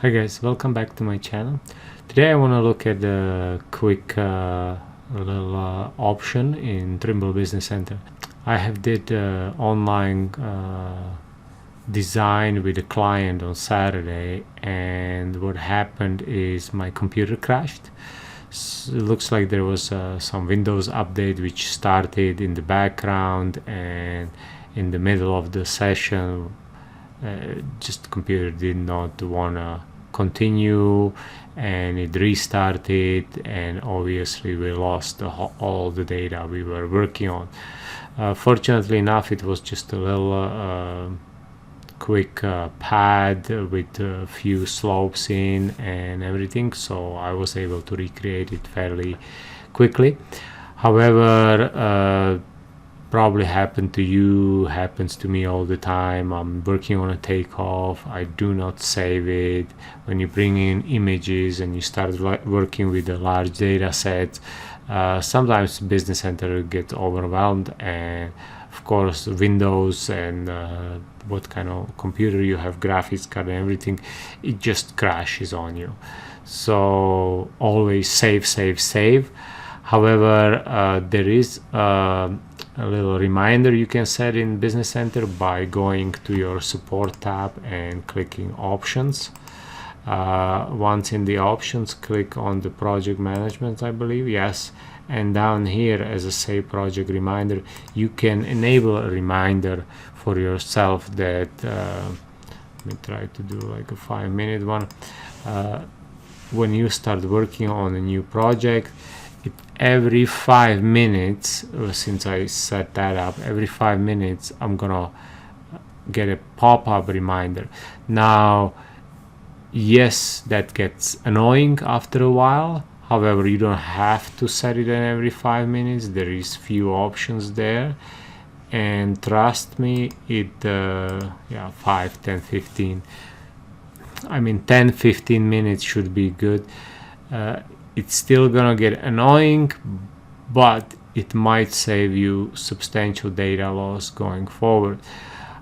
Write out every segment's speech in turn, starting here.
Hi guys, welcome back to my channel. Today I want to look at the quick little option in Trimble Business Center. I have did online design with a client on Saturday, and what happened is my computer crashed. It looks like there was some Windows update which started in the background, and in the middle of the session just the computer did not want to continue, and it restarted, and obviously we lost all the data we were working on. Fortunately enough, it was just a little quick pad with a few slopes in and everything, so I was able to recreate it fairly quickly. However, probably happened to you, happens to me all the time. I'm working on a takeoff, I do not save it. When you bring in images and you start working with a large data set, sometimes Business Center gets overwhelmed, and of course Windows and what kind of computer you have, graphics card and everything, it just crashes on you. So always save. However, there is a little reminder you can set in Business Center by going to your support tab and clicking options. Once in the options, click on the project management, I believe, yes, and down here as a save project reminder, you can enable a reminder for yourself that let me try to do like a 5-minute one. When you start working on a new project, every 5 minutes, since I set that up, every 5 minutes I'm gonna get a pop-up reminder. Now, yes, that gets annoying after a while. However, you don't have to set it in every 5 minutes. There is few options there, and trust me, it 5, 10, 15, I mean 10-15 minutes should be good. It's still gonna get annoying, but it might save you substantial data loss going forward.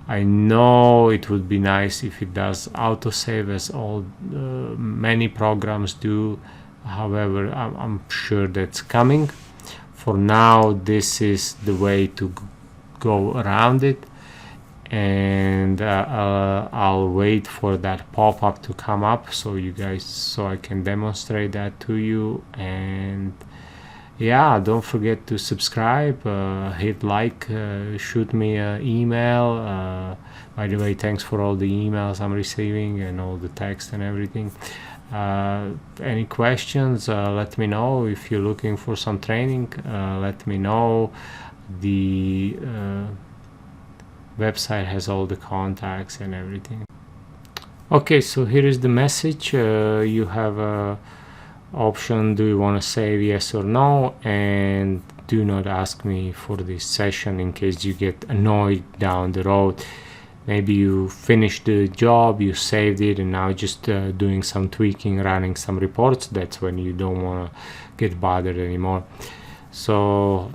I know it would be nice if it does autosave, as all many programs do. However, I'm sure that's coming. For now, this is the way to go around it, and I'll wait for that pop-up to come up so I can demonstrate that to you. And yeah, don't forget to subscribe, hit like, shoot me an email. By the way, thanks for all the emails I'm receiving and all the text and everything. Any questions, let me know. If you're looking for some training, let me know. The website has all the contacts and everything. Okay, so here is the message. You have a option, do you want to save, yes or no, and do not ask me for this session in case you get annoyed down the road. Maybe you finished the job, you saved it, and now just doing some tweaking, running some reports. That's when you don't want to get bothered anymore. So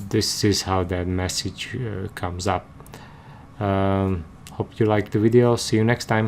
this is how that message comes up. Hope you liked the video. See you next time.